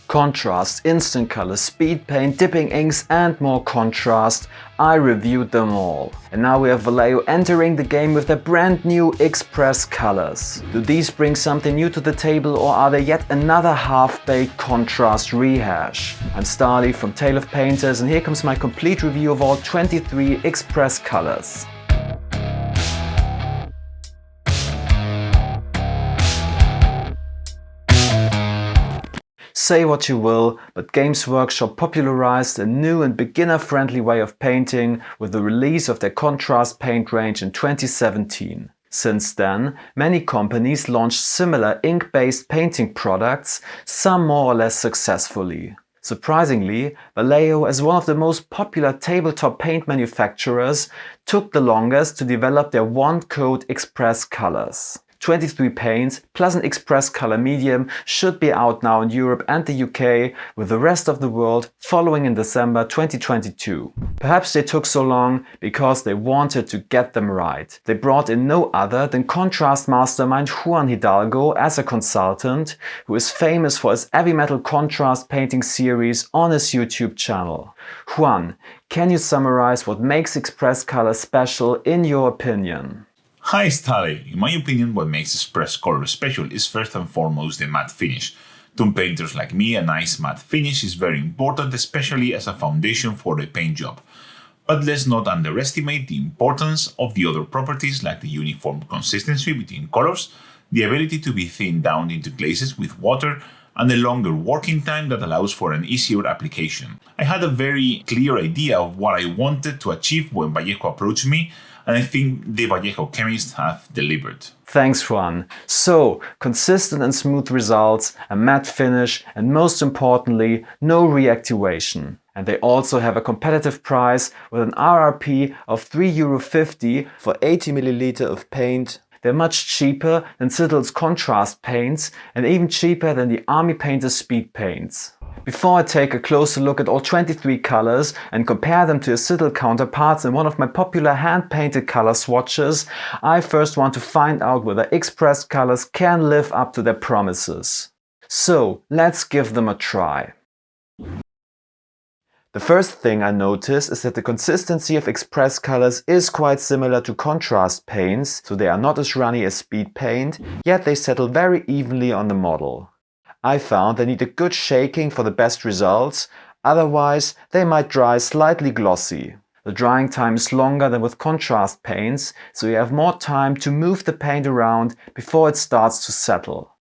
Contrast, instant color, speed paint, dipping inks and more contrast. I reviewed them all. And now we have Vallejo entering the game with their brand new Xpress Colors. Do these bring something new to the table, or are they yet another half-baked contrast rehash? I'm Stahly from Tale of Painters, and here comes my complete review of all 23 Xpress Colors. Say what you will, but Games Workshop popularized a new and beginner-friendly way of painting with the release of their Contrast paint range in 2017. Since then, many companies launched similar ink-based painting products, some more or less successfully. Surprisingly, Vallejo, as one of the most popular tabletop paint manufacturers, took the longest to develop their one-coat Xpress Colors. 23 paints plus an Xpress color medium should be out now in Europe and the UK, with the rest of the world following in December 2022. Perhaps they took so long because they wanted to get them right. They brought in no other than contrast mastermind Juan Hidalgo as a consultant, who is famous for his heavy metal contrast painting series on his YouTube channel. Juan, can you summarize what makes Xpress Colors special in your opinion? Hi Stahly. In my opinion, what makes Xpress Colors special is first and foremost the matte finish. To painters like me, a nice matte finish is very important, especially as a foundation for the paint job. But let's not underestimate the importance of the other properties like the uniform consistency between colors, the ability to be thinned down into glazes with water, and the longer working time that allows for an easier application. I had a very clear idea of what I wanted to achieve when Vallejo approached me, and I think the Vallejo chemists have delivered. Thanks, Juan. So, consistent and smooth results, a matte finish, and most importantly, no reactivation. And they also have a competitive price with an RRP of €3.50 for 80 ml of paint. They're much cheaper than Citadel's contrast paints and even cheaper than the Army Painter's speed paints. Before I take a closer look at all 23 colors and compare them to their Citadel counterparts in one of my popular hand-painted color swatches, I first want to find out whether Xpress Colors can live up to their promises. So, let's give them a try. The first thing I notice is that the consistency of Xpress Colors is quite similar to contrast paints, so they are not as runny as speed paint, yet they settle very evenly on the model. I found they need a good shaking for the best results, otherwise they might dry slightly glossy. The drying time is longer than with contrast paints, so you have more time to move the paint around before it starts to settle.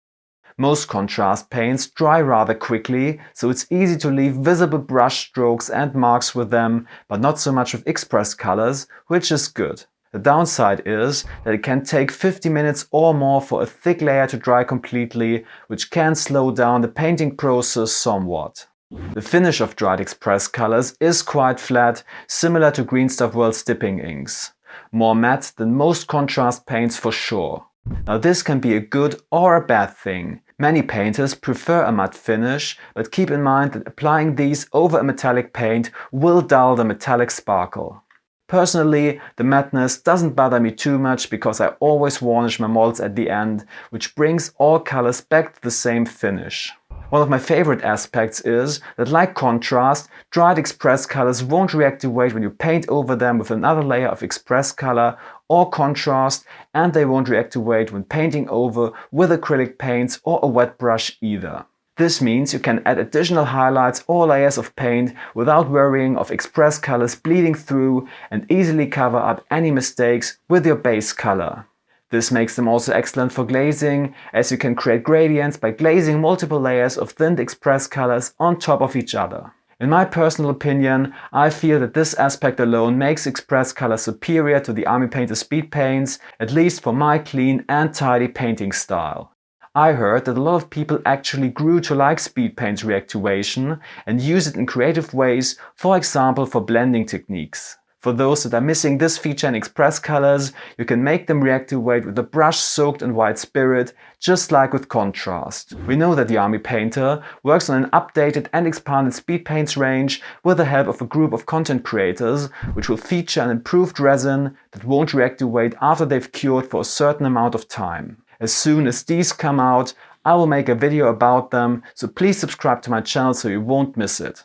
Most contrast paints dry rather quickly, so it's easy to leave visible brush strokes and marks with them, but not so much with Xpress Colors, which is good. The downside is that it can take 50 minutes or more for a thick layer to dry completely, which can slow down the painting process somewhat. The finish of dried Xpress Colors is quite flat, similar to Green Stuff World's dipping inks. More matte than most contrast paints for sure. Now this can be a good or a bad thing. Many painters prefer a matte finish, but keep in mind that applying these over a metallic paint will dull the metallic sparkle. Personally, the matteness doesn't bother me too much because I always varnish my molds at the end, which brings all colors back to the same finish. One of my favorite aspects is that, like contrast, dried Xpress Colors won't reactivate when you paint over them with another layer of Xpress color or contrast, and they won't reactivate when painting over with acrylic paints or a wet brush either. This means you can add additional highlights or layers of paint without worrying of Xpress Colors bleeding through, and easily cover up any mistakes with your base color. This makes them also excellent for glazing, as you can create gradients by glazing multiple layers of thinned Xpress Colors on top of each other. In my personal opinion, I feel that this aspect alone makes Xpress Colors superior to the Army Painter's speed paints, at least for my clean and tidy painting style. I heard that a lot of people actually grew to like speed paint's reactivation and use it in creative ways, for example for blending techniques. For those that are missing this feature in Xpress Colors, you can make them reactivate with a brush soaked in white spirit, just like with contrast. We know that the Army Painter works on an updated and expanded speed paints range with the help of a group of content creators, which will feature an improved resin that won't reactivate after they've cured for a certain amount of time. As soon as these come out, I will make a video about them, so please subscribe to my channel so you won't miss it.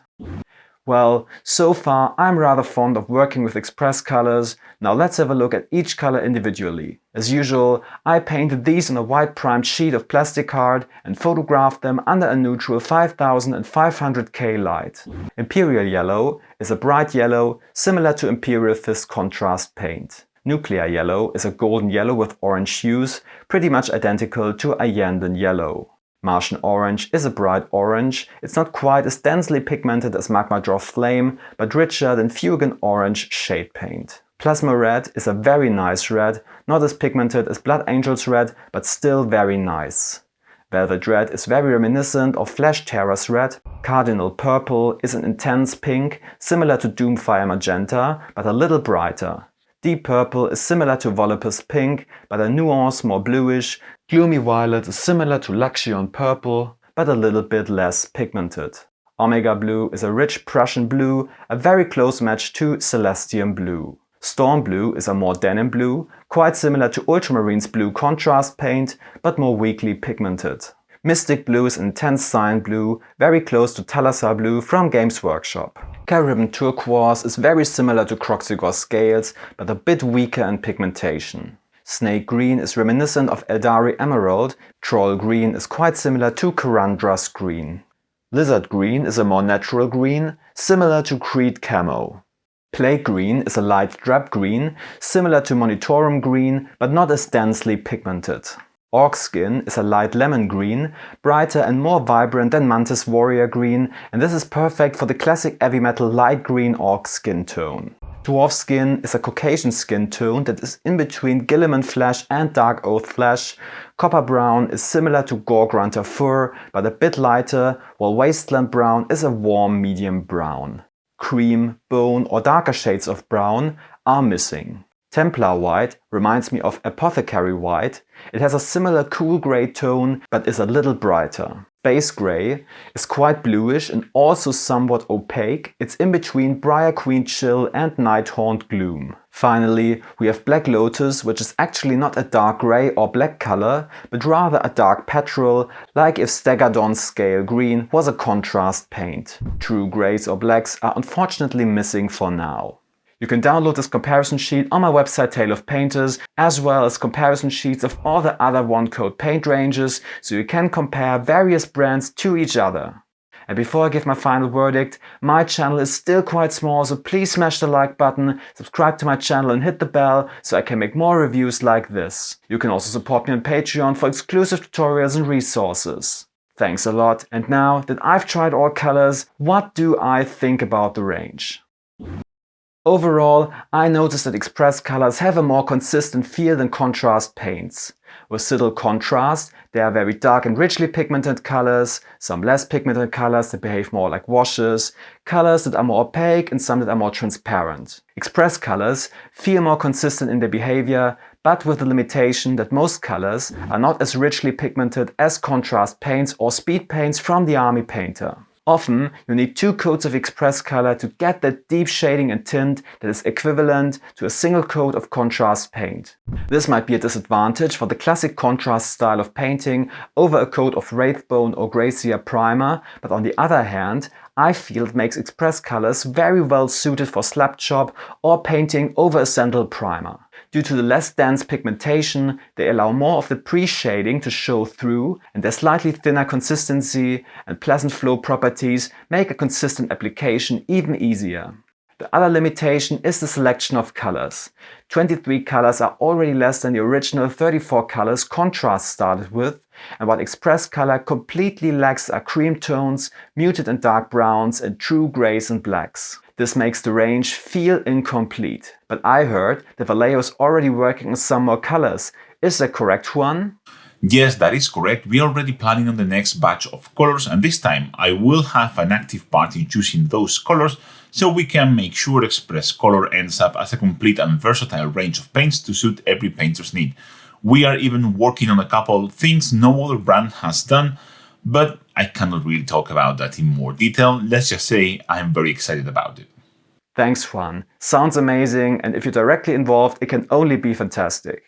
Well, so far I'm rather fond of working with Xpress Colors. Now let's have a look at each color individually. As usual, I painted these on a white primed sheet of plastic card and photographed them under a neutral 5500K light. Imperial Yellow is a bright yellow similar to Imperial Fist contrast paint. Nuclear Yellow is a golden yellow with orange hues, pretty much identical to a Yandan Yellow. Martian Orange is a bright orange. It's not quite as densely pigmented as Magma Draw Flame, but richer than Fuegan Orange shade paint. Plasma Red is a very nice red, not as pigmented as Blood Angels Red, but still very nice. Velvet Red is very reminiscent of Flash Terrace Red. Cardinal Purple is an intense pink, similar to Doomfire Magenta, but a little brighter. Deep Purple is similar to Volupus Pink, but a nuance more bluish. Gloomy Violet is similar to Luxion Purple, but a little bit less pigmented. Omega Blue is a rich Prussian blue, a very close match to Celestium Blue. Storm Blue is a more denim blue, quite similar to Ultramarine's blue contrast paint, but more weakly pigmented. Mystic Blue is intense cyan blue, very close to Thalasar Blue from Games Workshop. Caribbean Turquoise is very similar to Croxigor Scales, but a bit weaker in pigmentation. Snake Green is reminiscent of Eldari Emerald. Troll Green is quite similar to Karandras Green. Lizard Green is a more natural green, similar to Creed Camo. Plague Green is a light drab green, similar to Monitorum Green, but not as densely pigmented. Orc Skin is a light lemon green, brighter and more vibrant than Mantis Warrior Green, and this is perfect for the classic heavy metal light green orc skin tone. Dwarf Skin is a Caucasian skin tone that is in between Gilliman Flesh and Dark Oath Flesh. Copper Brown is similar to Gore-Grunter Fur, but a bit lighter, while Wasteland Brown is a warm medium brown. Cream, bone or darker shades of brown are missing. Templar White reminds me of Apothecary White. It has a similar cool grey tone, but is a little brighter. Space Grey is quite bluish and also somewhat opaque. It's in between Briar Queen Chill and Nighthaunt Gloom. Finally, we have Black Lotus, which is actually not a dark grey or black color, but rather a dark petrol, like if Stegadon Scale Green was a contrast paint. True greys or blacks are unfortunately missing for now. You can download this comparison sheet on my website Tale of Painters, as well as comparison sheets of all the other one-coat paint ranges, so you can compare various brands to each other. And before I give my final verdict, my channel is still quite small, so please smash the like button, subscribe to my channel and hit the bell so I can make more reviews like this. You can also support me on Patreon for exclusive tutorials and resources. Thanks a lot, and now that I've tried all colors, what do I think about the range? Overall, I noticed that Xpress Colors have a more consistent feel than contrast paints. With subtle contrast, there are very dark and richly pigmented colors, some less pigmented colors that behave more like washes, colors that are more opaque and some that are more transparent. Xpress Colors feel more consistent in their behavior, but with the limitation that most colors are not as richly pigmented as contrast paints or speed paints from the army painter. Often, you need 2 coats of Xpress Color to get that deep shading and tint that is equivalent to a single coat of contrast paint. This might be a disadvantage for the classic contrast style of painting over a coat of Wraithbone or Gracia primer, but on the other hand, I feel it makes Xpress Colors very well suited for SLAPCHOP or painting over a Sandal primer. Due to the less dense pigmentation, they allow more of the pre-shading to show through, and their slightly thinner consistency and pleasant flow properties make a consistent application even easier. The other limitation is the selection of colors. 23 colors are already less than the original 34 colors Contrast started with, and what Xpress Color completely lacks are cream tones, muted and dark browns, and true grays and blacks. This makes the range feel incomplete. But I heard that Vallejo is already working on some more colors. Is that correct, Juan? Yes, that is correct. We are already planning on the next batch of colors, and this time I will have an active part in choosing those colors so we can make sure Xpress Color ends up as a complete and versatile range of paints to suit every painter's need. We are even working on a couple things no other brand has done, but I cannot really talk about that in more detail. Let's just say I'm very excited about it. Thanks, Juan. Sounds amazing, and if you're directly involved, it can only be fantastic.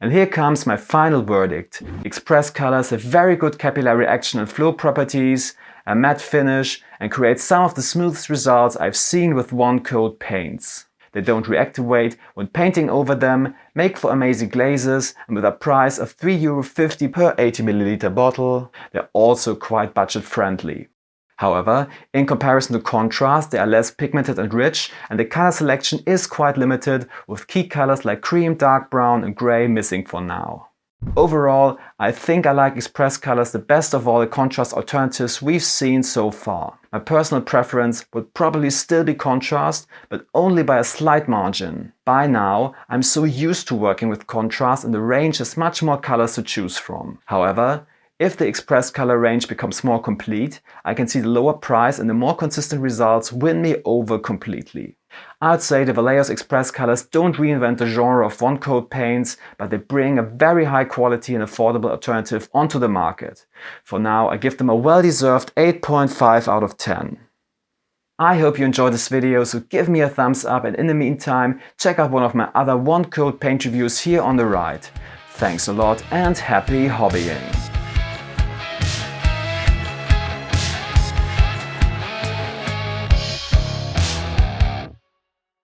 And here comes my final verdict. Xpress Colors have very good capillary action and flow properties, a matte finish, and create some of the smoothest results I've seen with one-coat paints. They don't reactivate when painting over them, make for amazing glazes, and with a price of €3.50 per 80ml bottle, they're also quite budget friendly. However, in comparison to Contrast, they are less pigmented and rich, and the color selection is quite limited, with key colors like cream, dark brown and grey missing for now. Overall, I think I like Xpress Colors the best of all the contrast alternatives we've seen so far. My personal preference would probably still be Contrast, but only by a slight margin. By now, I'm so used to working with Contrast and the range has much more colors to choose from. However, if the Xpress color range becomes more complete, I can see the lower price and the more consistent results win me over completely. I'd say the Vallejo's Xpress Colors don't reinvent the genre of one-coat paints, but they bring a very high quality and affordable alternative onto the market. For now, I give them a well-deserved 8.5 out of 10. I hope you enjoyed this video, so give me a thumbs up, and in the meantime, check out one of my other one-coat paint reviews here on the right. Thanks a lot and happy hobbying!